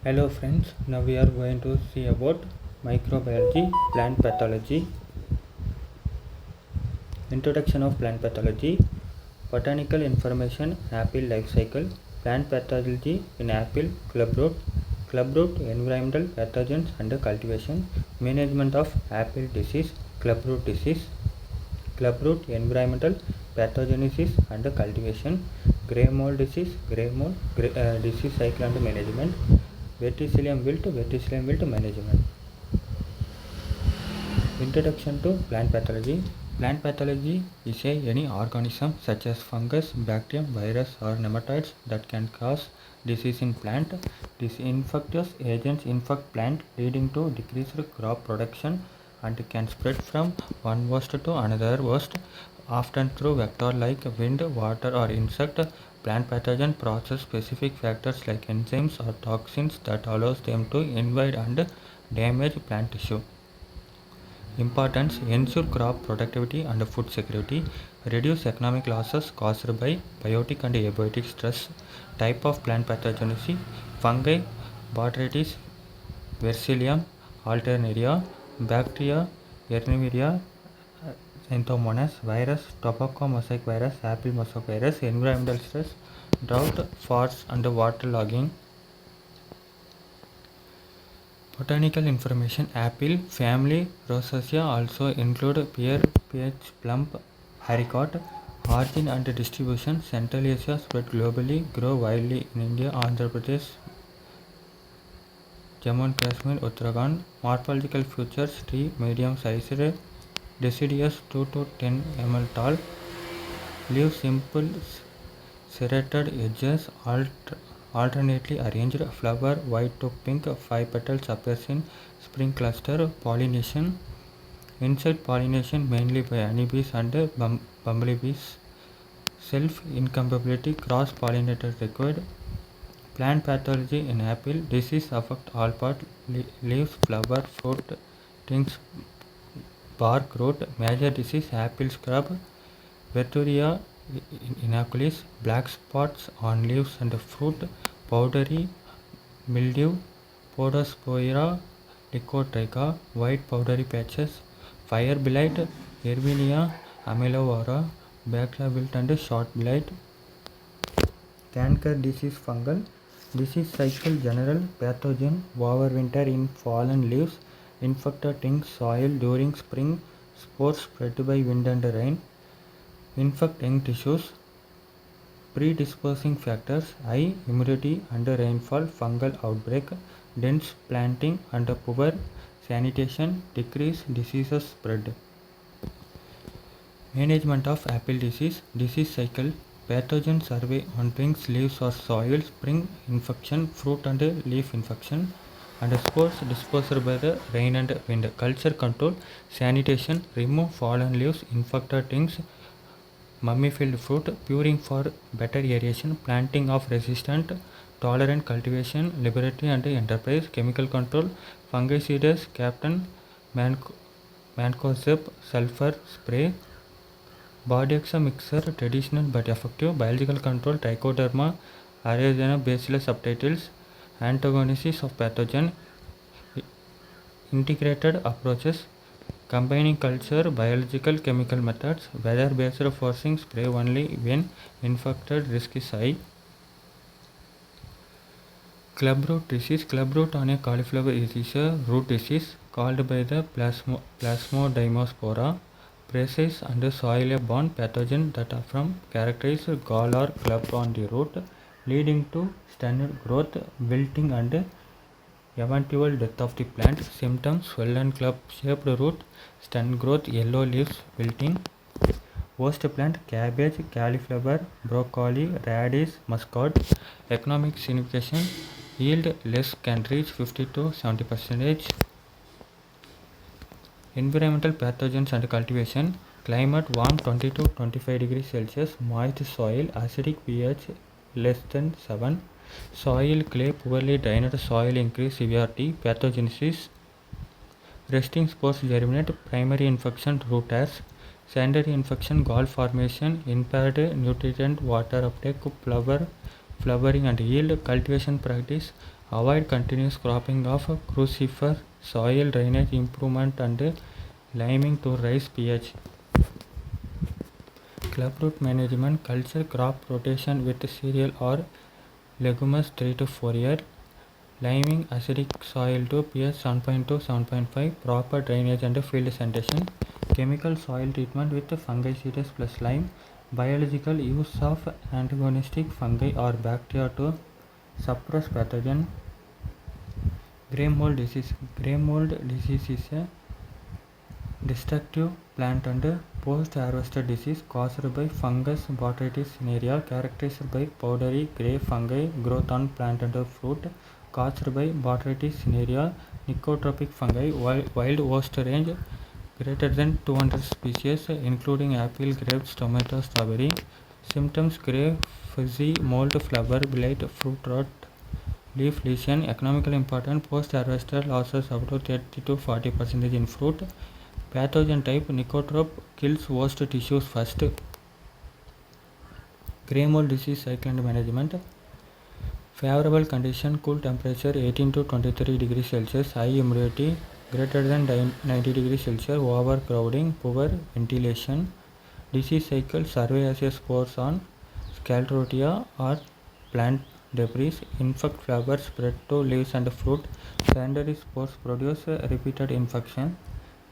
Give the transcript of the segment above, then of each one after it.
Hello friends, now we are going to see about microbiology, plant pathology. Introduction of plant pathology, botanical information, apple life cycle, plant pathology in apple, clubroot, environmental pathogens under cultivation, management of apple disease, clubroot, environmental pathogenesis under cultivation, grey mold disease cycle under management, verticillium wilt management. Introduction to plant pathology. Plant pathology is any organism such as fungus, bacterium, virus or nematodes that can cause disease in plant. These infectious agents infect plant leading to decreased crop production and can spread from one host to another host, often through vector like wind, water or insect. Plant pathogen process specific factors like enzymes or toxins that allows them to invade and damage plant tissue. Importance: ensure crop productivity and food security, reduce economic losses caused by biotic and abiotic stress. Type of plant pathogenesis: fungi, Botrytis, Versilium alternaria, bacteria, Ernemeria, Xanthomonas, virus, tobacco mosaic virus, apple mosaic virus, environmental stress, drought, forests and waterlogging. Botanical information: apple family Rosaceae also include pear, peach, plum, haricot. Origin and distribution: Central Asia, spread globally, grow widely in India, Andhra Pradesh, Jammu and Kashmir, Uttarakhand. Morphological features: tree medium sized, deciduous 2 to 10 mm tall, leaves simple serrated edges, alternately arranged, flower white to pink, 5 petals appears in spring cluster. Pollination: insect pollination mainly by honeybees and bumblebees. Self incompatibility, cross pollinator required. Plant pathology in apple: disease affect all part, leaves, flower, fruit, twigs, bark, root. Major disease: apple scrub, Veturia inoculis, black spots on leaves and fruit, powdery mildew, Podospora lycotricha, white powdery patches, fire blight, Erwinia amelovora, bacteria wilt and short blight. Canker disease fungal disease cycle: general pathogen, overwinter in fallen leaves, infected in soil during spring, spores spread by wind and rain, infect young tissues. Predisposing factors: high humidity and rainfall, fungal outbreak, dense planting and poor sanitation, decrease diseases spread. Management of apple disease cycle: pathogen survey on twigs, leaves or soil, spring infection, fruit and leaf infection, and spores dispersed by the rain and wind. Culture control: sanitation, remove fallen leaves, infected twigs, mummy-filled fruit, puring for better aeration, planting of resistant tolerant cultivation, laboratory and enterprise. Chemical control: fungicides, Captain Mancozeb, sulfur spray, Bordeaux mixer, traditional but effective. Biological control: Trichoderma, Aerugena, Bacillus subtitles, antagonesis of pathogen, integrated approaches, combining culture, biological, chemical methods, weather-based forcing, spray only when infected risk is high. Clubroot disease: clubroot on a cauliflower is a root disease called by the Plasmodiaspora praeses and soil-borne pathogen that are from characterize gall or club on the root, leading to stunted growth, wilting and eventual death of the plant. Symptoms: swollen club-shaped root, stunned growth, yellow leaves, wilting. Host plant: cabbage, cauliflower, broccoli, radish, mustard. Economic signification: yield less can reach 50 to 70%. Environmental pathogens and cultivation: climate warm 20 to 25 degrees Celsius, moist soil, acidic pH less than 7, soil clay, poorly drained soil increase severity. Pathogenesis: resting spores germinate, primary infection root hairs, secondary infection gall formation, impaired nutrient water uptake, flowering and yield. Cultivation practice: Avoid continuous cropping of crucifer, soil drainage improvement and liming to raise pH. Clubroot management, culture crop rotation with cereal or legumes 3 to 4 year. Liming acidic soil to pH 7.2 7.5. Proper drainage and field sanitation. Chemical soil treatment with fungicides plus lime. Biological use of antagonistic fungi or bacteria to suppress pathogen. Grey mold disease. Grey mold disease is a destructive plant and post-harvester disease caused by fungus botrytis cinerea, characterized by powdery grey fungi growth on plant and fruit, caused by botrytis cinerea. Nicotropic fungi, wild host range greater than 200 species, including apple, grapes, tomato, strawberry. Symptoms: grey, fuzzy mold, flower blight, fruit rot, leaf lesion. Economically important: post-harvester losses up to 30 to 40% in fruit. Pathogen type: Nicotrope kills host tissues first. Grey mold disease cycle and management. Favorable condition: cool temperature 18 to 23 degrees Celsius, high humidity greater than 90 degrees Celsius, overcrowding, poor ventilation. Disease cycle: Cerevisiae spores on Sclerotia or plant debris, infect flowers, spread to leaves and fruit. Secondary spores produce repeated infection.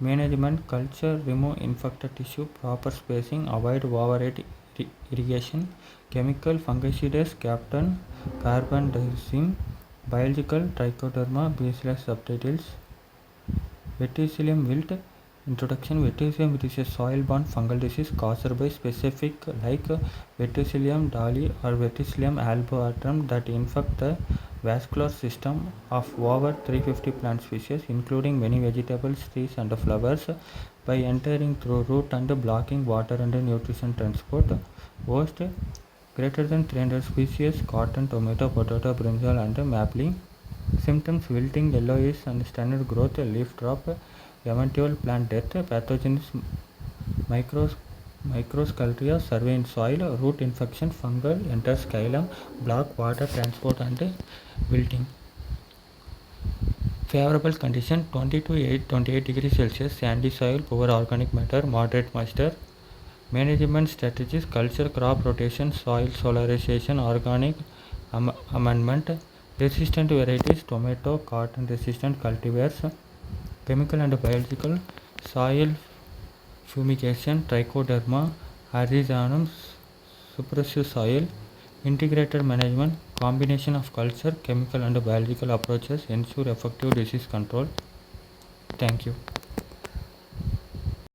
Management: culture, remove infected tissue, proper spacing, avoid overrate irrigation. Chemical: fungicides, Captain, carbendazim. Biological: Trichoderma, Bacillus subtilis. Verticillium wilt. Introduction: Verticillium wilt is a soil-borne fungal disease caused by specific like Verticillium dali or Verticillium alboatum that infect the vascular system of over 350 plant species, including many vegetables, trees and flowers, by entering through root and blocking water and nutrition transport. Host: greater than 300 species, cotton, tomato, potato, brinjal and maple. Symptoms: wilting, yellowish and standard growth, leaf drop, eventual plant death. Pathogens: microscleria, survey in soil, root infection, fungal, enters xylem, block water transport and wilting. Favorable condition: 20 to 28 degrees Celsius, sandy soil, poor organic matter, moderate moisture. Management strategies: culture crop rotation, soil solarization, organic amendment. Resistant varieties: tomato, cotton resistant cultivars. Chemical and biological: soil fumigation, trichoderma, arizanum, suppressive soil. Integrated management: combination of culture, chemical and biological approaches ensure effective disease control. Thank you.